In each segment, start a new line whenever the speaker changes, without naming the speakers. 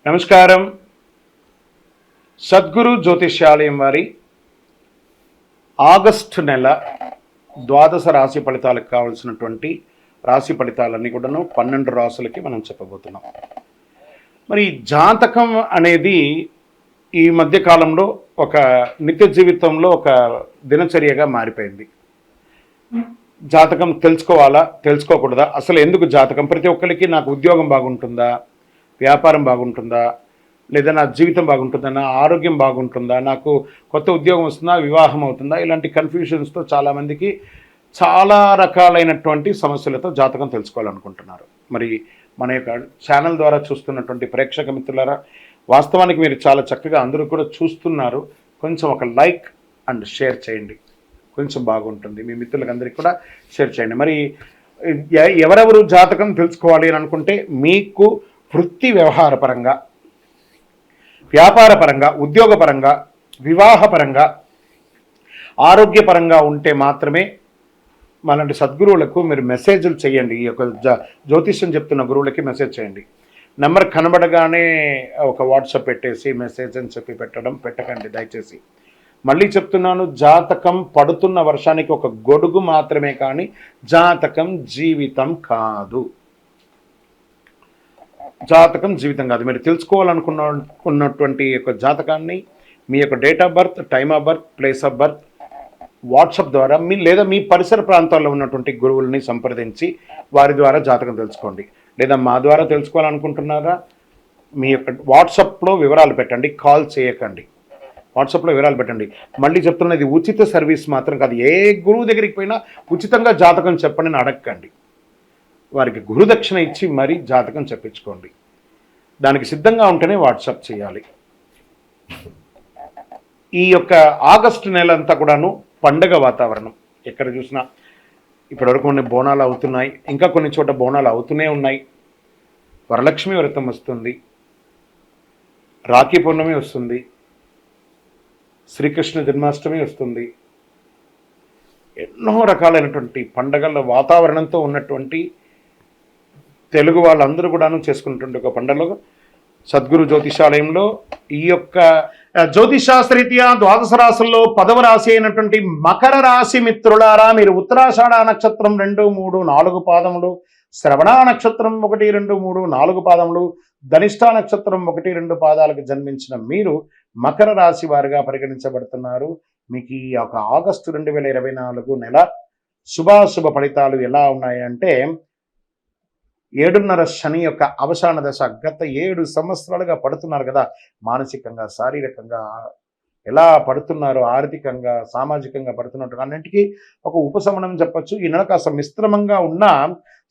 నమస్కారం. సద్గురు జ్యోతిష్యాలయం వారి ఆగస్టు నెల ద్వాదశ రాశి ఫలితాలకు కావాల్సినటువంటి రాశి ఫలితాలన్నీ కూడాను 12 రాసులకి మనం చెప్పబోతున్నాం. మరి జాతకం అనేది ఈ మధ్య కాలంలో ఒక నిత్య జీవితంలో ఒక దినచర్యగా మారిపోయింది. జాతకం తెలుసుకోవాలా, తెలుసుకోకూడదా, అసలు ఎందుకు జాతకం? ప్రతి ఒక్కరికి నాకు ఉద్యోగం బాగుంటుందా, వ్యాపారం బాగుంటుందా, లేదా నా జీవితం బాగుంటుందా, నా ఆరోగ్యం బాగుంటుందా, నాకు కొత్త ఉద్యోగం వస్తుందా, వివాహం అవుతుందా, ఇలాంటి కన్ఫ్యూషన్స్తో చాలామందికి చాలా రకాలైనటువంటి సమస్యలతో జాతకం తెలుసుకోవాలనుకుంటున్నారు. మరి మన యొక్క ఛానల్ ద్వారా చూస్తున్నటువంటి ప్రేక్షక మిత్రులారా, వాస్తవానికి మీరు చాలా చక్కగా అందరూ కూడా చూస్తున్నారు. కొంచెం ఒక లైక్ అండ్ షేర్ చేయండి, కొంచెం బాగుంటుంది. మీ మిత్రులందరికీ కూడా షేర్ చేయండి. మరి ఎవరెవరు జాతకం తెలుసుకోవాలి అని అనుకుంటే, మీకు వృత్తి వ్యవహారపరంగా, వ్యాపారపరంగా, ఉద్యోగపరంగా, వివాహపరంగా, ఆరోగ్యపరంగా ఉంటే మాత్రమే మనలాంటి సద్గురువులకు మీరు మెసేజ్లు చేయండి. ఈ యొక్క జ్యోతిష్యం చెప్తున్న గురువులకి మెసేజ్ చేయండి. నెంబర్ కనబడగానే ఒక వాట్సాప్ పెట్టేసి మెసేజ్ అని చెప్పి పెట్టకండి దయచేసి. మళ్ళీ చెప్తున్నాను, జాతకం పడుతున్న వర్షానికి ఒక గొడుగు మాత్రమే, కానీ జాతకం జీవితం కాదు. జాతకం జీవితం కాదు. మీరు తెలుసుకోవాలనుకున్నటువంటి యొక్క జాతకాన్ని మీ యొక్క date of birth, time of birth, place of birth WhatsApp ద్వారా లేదా మీ పరిసర ప్రాంతాల్లో ఉన్నటువంటి గురువుల్ని సంప్రదించి వారి ద్వారా జాతకం తెలుసుకోండి. లేదా మా ద్వారా తెలుసుకోవాలనుకుంటున్నారా, మీ యొక్క వాట్సాప్లో వివరాలు పెట్టండి, కాల్ చేయకండి. వాట్సాప్లో వివరాలు పెట్టండి. మళ్ళీ చెప్తున్నది ఉచిత సర్వీస్ మాత్రం కాదు. ఏ గురువు దగ్గరికి పోయినా ఉచితంగా జాతకం చెప్పండి అని అడగండి. వారికి గురుదక్షిణ ఇచ్చి మరీ జాతకం చెప్పించుకోండి. దానికి సిద్ధంగా ఉంటేనే వాట్సాప్ చేయాలి. ఈ యొక్క ఆగస్టు నెల అంతా కూడాను పండగ వాతావరణం. ఎక్కడ చూసినా ఇప్పటివరకు కొన్ని బోనాలు అవుతున్నాయి, ఇంకా కొన్ని చోట బోనాలు అవుతూనే ఉన్నాయి. వరలక్ష్మి వ్రతం వస్తుంది, రాఖీ పౌర్ణమి వస్తుంది, శ్రీకృష్ణ జన్మాష్టమి వస్తుంది. ఎన్నో రకాలైనటువంటి పండగల వాతావరణంతో ఉన్నటువంటి తెలుగు వాళ్ళందరూ కూడాను చేసుకున్నటువంటి ఒక పండుగలో సద్గురు జ్యోతిషాలయంలో ఈ యొక్క జ్యోతిషాస్త్రరీత్యా ద్వాదశ రాశుల్లో 10వ రాశి అయినటువంటి మకర రాశి మిత్రులారా, మీరు ఉత్తరాషాఢ నక్షత్రం 2, 3, 4 పాదములు, శ్రవణ నక్షత్రం 1, 2, 3, 4 పాదములు, ధనిష్ఠ నక్షత్రం 1, 2 పాదాలకు జన్మించిన మీరు మకర రాశి వారిగా పరిగణించబడుతున్నారు. మీకు ఈ యొక్క ఆగస్టు 2024 నెల శుభాశుభ ఫలితాలు ఎలా ఉన్నాయంటే, 7.5 శని యొక్క అవసాన దశ. గత 7 సంవత్సరాలుగా పడుతున్నారు కదా, మానసికంగా, శారీరకంగా ఎలా పడుతున్నారో, ఆర్థికంగా, సామాజికంగా పడుతున్నట్టు అన్నింటికీ ఒక ఉపశమనం చెప్పచ్చు. ఈ నెల కాస్త మిశ్రమంగా ఉన్న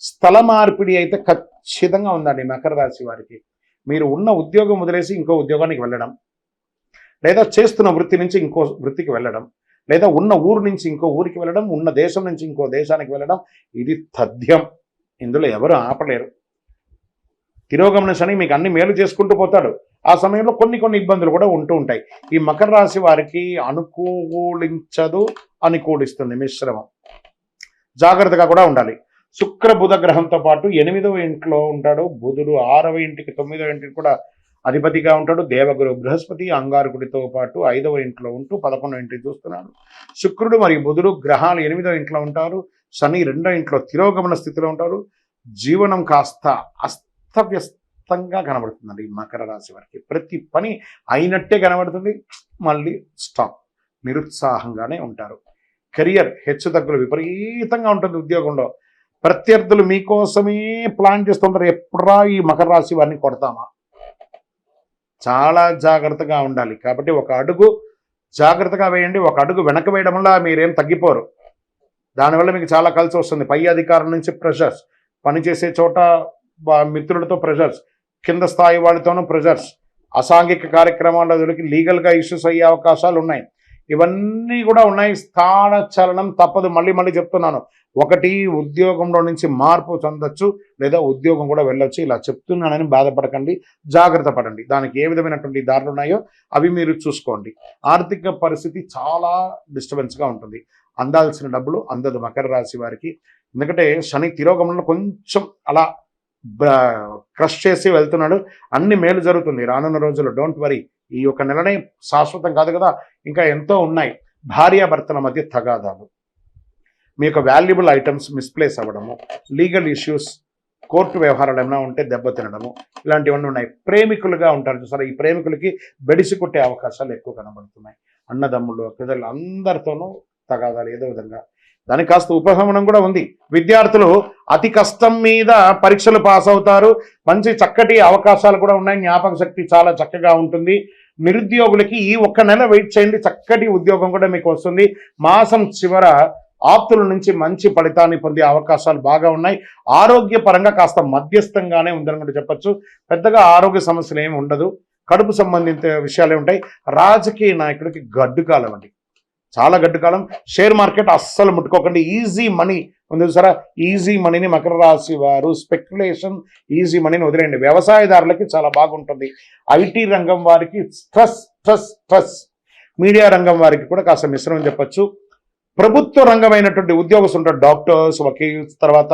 స్థల మార్పిడి అయితే ఖచ్చితంగా ఉందండి మకర రాశి వారికి. మీరు ఉన్న ఉద్యోగం వదిలేసి ఇంకో ఉద్యోగానికి వెళ్ళడం, లేదా చేస్తున్న వృత్తి నుంచి ఇంకో వృత్తికి వెళ్ళడం, లేదా ఉన్న ఊరు నుంచి ఇంకో ఊరికి వెళ్ళడం, ఉన్న దేశం నుంచి ఇంకో దేశానికి వెళ్ళడం, ఇది తథ్యం. ఇందులో ఎవరు ఆపలేరు. తిరోగమన శని మీకు అన్ని మేలు చేసుకుంటూ పోతాడు. ఆ సమయంలో కొన్ని ఇబ్బందులు కూడా ఉంటూ ఉంటాయి. ఈ మకర రాశి వారికి అనుకూలించదు, అనుకూలిస్తుంది మిశ్రమం. జాగ్రత్తగా కూడా ఉండాలి. శుక్ర బుధ గ్రహంతో పాటు 8వ ఇంట్లో ఉంటాడు బుధుడు, 6వ ఇంటికి 9వ ఇంటికి కూడా అధిపతిగా ఉంటాడు. దేవగురు బృహస్పతి అంగారకుడితో పాటు 5వ ఇంట్లో ఉంటూ 11వ ఇంటికి చూస్తున్నాడు. శుక్రుడు మరియు బుధుడు గ్రహాలు 8వ ఇంట్లో ఉంటారు. శని 2వ ఇంట్లో తిరోగమన స్థితిలో ఉంటారు. జీవనం కాస్త అస్తవ్యస్తంగా కనబడుతుందండి ఈ మకర రాశి వారికి. ప్రతి పని అయినట్టే కనబడుతుంది, మళ్ళీ స్టాప్, నిరుత్సాహంగానే ఉంటారు. కెరియర్ హెచ్చుతగ్గులు విపరీతంగా ఉంటుంది. ఉద్యోగంలో ప్రత్యర్థులు మీకోసమే ప్లాన్ చేస్తుంటారు, ఎప్పుడా ఈ మకర రాశి వారిని కొడతామా. చాలా జాగ్రత్తగా ఉండాలి. కాబట్టి ఒక అడుగు జాగ్రత్తగా వేయండి. ఒక అడుగు వెనక వేయడం వల్ల మీరేం తగ్గిపోరు. దానివల్ల మీకు చాలా కలిసి వస్తుంది. పై అధికారుల నుంచి ప్రెషర్స్, పనిచేసే చోట మిత్రులతో ప్రెషర్స్, కింద స్థాయి వాళ్ళతోనూ ప్రెషర్స్, అసాంఘిక కార్యక్రమాల్లో దొరికి లీగల్గా ఇష్యూస్ అయ్యే అవకాశాలు ఉన్నాయి. ఇవన్నీ కూడా ఉన్నాయి. స్థాన చలనం తప్పదు. మళ్ళీ చెప్తున్నాను, ఒకటి ఉద్యోగంలో నుంచి మార్పు చెందొచ్చు, లేదా ఉద్యోగం కూడా వెళ్ళొచ్చు. ఇలా చెప్తున్నానని బాధపడకండి, జాగ్రత్త పడండి. దానికి ఏ విధమైనటువంటి దారులు ఉన్నాయో అవి మీరు చూసుకోండి. ఆర్థిక పరిస్థితి చాలా డిస్టర్బెన్స్గా ఉంటుంది. అందాల్సిన డబ్బులు అందదు మకర రాశి వారికి. ఎందుకంటే శని తిరోగమనంలో కొంచెం అలా క్రష్ చేసి వెళ్తున్నాడు. అన్ని మేలు జరుగుతుంది రానున్న రోజుల్లో. Don't worry. ఈ ఒక నెలనే శాశ్వతం కాదు కదా, ఇంకా ఎంతో ఉన్నాయి. భార్యాభర్తల మధ్య తగాదాలు, మీ యొక్క వాల్యుబుల్ ఐటమ్స్ మిస్ప్లేస్ అవ్వడము, లీగల్ ఇష్యూస్, కోర్టు వ్యవహారాలు ఏమైనా ఉంటే దెబ్బతినడము, ఇలాంటివన్నీ ఉన్నాయి. ప్రేమికులుగా ఉంటారు చూసారా, ఈ ప్రేమికులకి బెడిసి కొట్టే అవకాశాలు ఎక్కువ కనబడుతున్నాయి. అన్నదమ్ముళ్ళు పిల్లలు అందరితోనూ తగాదాలు ఏదో విధంగా. దానికి కాస్త ఉపశమనం కూడా ఉంది. విద్యార్థులు అతి కష్టం మీద పరీక్షలు పాస్ అవుతారు. మంచి చక్కటి అవకాశాలు కూడా ఉన్నాయి. జ్ఞాపక శక్తి చాలా చక్కగా ఉంటుంది. నిరుద్యోగులకి ఈ ఒక్క నెల వెయిట్ చేయండి, చక్కటి ఉద్యోగం కూడా మీకు వస్తుంది. మాసం చివర ఆప్తుల నుంచి మంచి ఫలితాన్ని పొందే అవకాశాలు బాగా ఉన్నాయి. ఆరోగ్యపరంగా కాస్త మధ్యస్థంగానే ఉందని కూడా చెప్పచ్చు. పెద్దగా ఆరోగ్య సమస్యలు ఏమి ఉండదు. కడుపు సంబంధిత విషయాలే ఉంటాయి. రాజకీయ నాయకుడికి గడ్డు కాలం అండి, చాలా గడ్డు కాలం. షేర్ మార్కెట్ అస్సలు ముట్టుకోకండి. ఈజీ మనీ ఉంది చూసారా, ఈజీ మనీని మకర రాశి వారు స్పెక్యులేషన్, ఈజీ మనీని వదిలేయండి. వ్యవసాయదారులకి చాలా బాగుంటుంది. ఐటీ రంగం వారికి స్ట్రెస్ స్ట్రెస్ స్ట్రెస్. మీడియా రంగం వారికి కూడా కాస్త మిశ్రమం చెప్పచ్చు. ప్రభుత్వ రంగమైనటువంటి ఉద్యోగస్తులు ఉంటారు, డాక్టర్స్, వకీల్స్, తర్వాత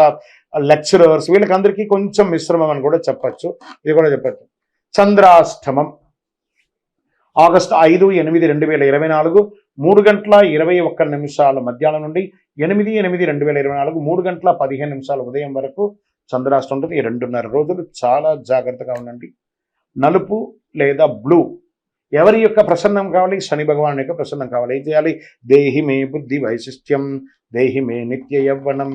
లెక్చరర్స్, వీళ్ళకందరికీ కొంచెం మిశ్రమం అని కూడా చెప్పచ్చు. ఇది కూడా చెప్పచ్చు. చంద్రాష్టమం ఆగస్టు 5/8/2024 3:21 మధ్యాహ్నం నుండి 8/8/2024 3:15 ఉదయం వరకు చంద్రాష్టం ఉంటుంది. ఈ 2.5 రోజులు చాలా జాగ్రత్తగా ఉండండి. నలుపు లేదా బ్లూ. ఎవరి యొక్క ప్రసన్నం కావాలి? శని భగవాన్ యొక్క ప్రసన్నం కావాలి. ఏం చేయాలి? దేహి మే బుద్ధి వైశిష్ట్యం, దేహి మే నిత్య యవ్వనం,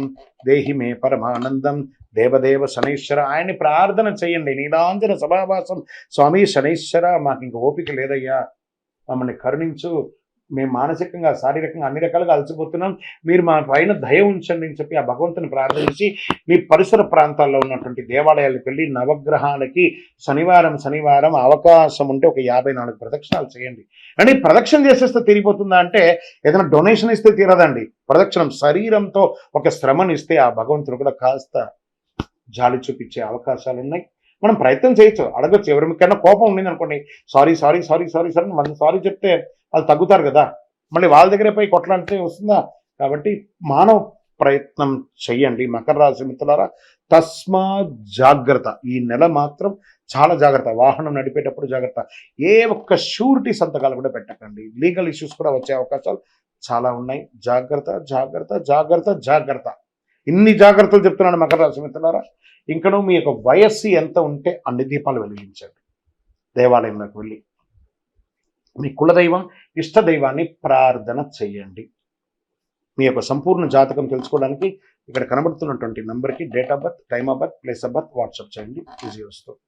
దేహి మే పరమానందం, దేవదేవ శనైశ్వర. ఆయన్ని ప్రార్థన చేయండి. నీలాంజన సభావాసం. స్వామి శనైశ్వర, మాకు ఇంక ఓపిక లేదయ్యా, మమ్మల్ని కరుణించు, మేము మానసికంగా శారీరకంగా అన్ని రకాలుగా అలసిపోతున్నాం, మీరు మా పైన దయ ఉంచండి అని చెప్పి ఆ భగవంతుని ప్రార్థించి మీ పరిసర ప్రాంతాల్లో ఉన్నటువంటి దేవాలయాలకు వెళ్ళి నవగ్రహాలకి శనివారం అవకాశం ఉంటే ఒక 54 ప్రదక్షిణాలు చేయండి. అంటే ప్రదక్షిణ చేసేస్తే తీరిపోతుందా అంటే, ఏదైనా డొనేషన్ ఇస్తే తీరదండి. ప్రదక్షిణం శరీరంతో ఒక శ్రమను ఇస్తే ఆ భగవంతుడు కూడా కాస్త జాలి చూపించే అవకాశాలు ఉన్నాయి. మనం ప్రయత్నం చేయొచ్చు, అడగచ్చు. ఎవరికైనా కోపం ఉండింది అనుకోండి, sorry sorry sorry sorry sorry మనం సారీ చెప్తే వాళ్ళు తగ్గుతారు కదా, మళ్ళీ వాళ్ళ దగ్గరే పోయి కొట్లాడితే వస్తుందా? కాబట్టి మానవ ప్రయత్నం చెయ్యండి. మకర రాశి మిత్రులారా, తస్మా జాగ్రత్త. ఈ నెల మాత్రం చాలా జాగ్రత్త. వాహనం నడిపేటప్పుడు జాగ్రత్త. ఏ ఒక్క షూరిటీ సంతకాలు కూడా పెట్టకండి. లీగల్ ఇష్యూస్ కూడా వచ్చే అవకాశాలు చాలా ఉన్నాయి. జాగ్రత్త జాగ్రత్త జాగ్రత్త జాగ్రత్త. ఇన్ని జాగ్రత్తలు చెప్తున్నాను మకర రాశి మిత్రులారా. ఇంకనూ మీ యొక్క వయస్సు ఎంత ఉంటే అన్ని దీపాలు వెలిగించండి. దేవాలయంలోకి వెళ్ళి మీ కులదైవం, ఇష్టదైవాన్ని ప్రార్థన చేయండి. మీ యొక్క సంపూర్ణ జాతకం తెలుసుకోవడానికి ఇక్కడ కనబడుతున్నటువంటి నంబర్కి date of birth, time of birth, place of birth WhatsApp చేయండి. ఈజీ వస్తుంది.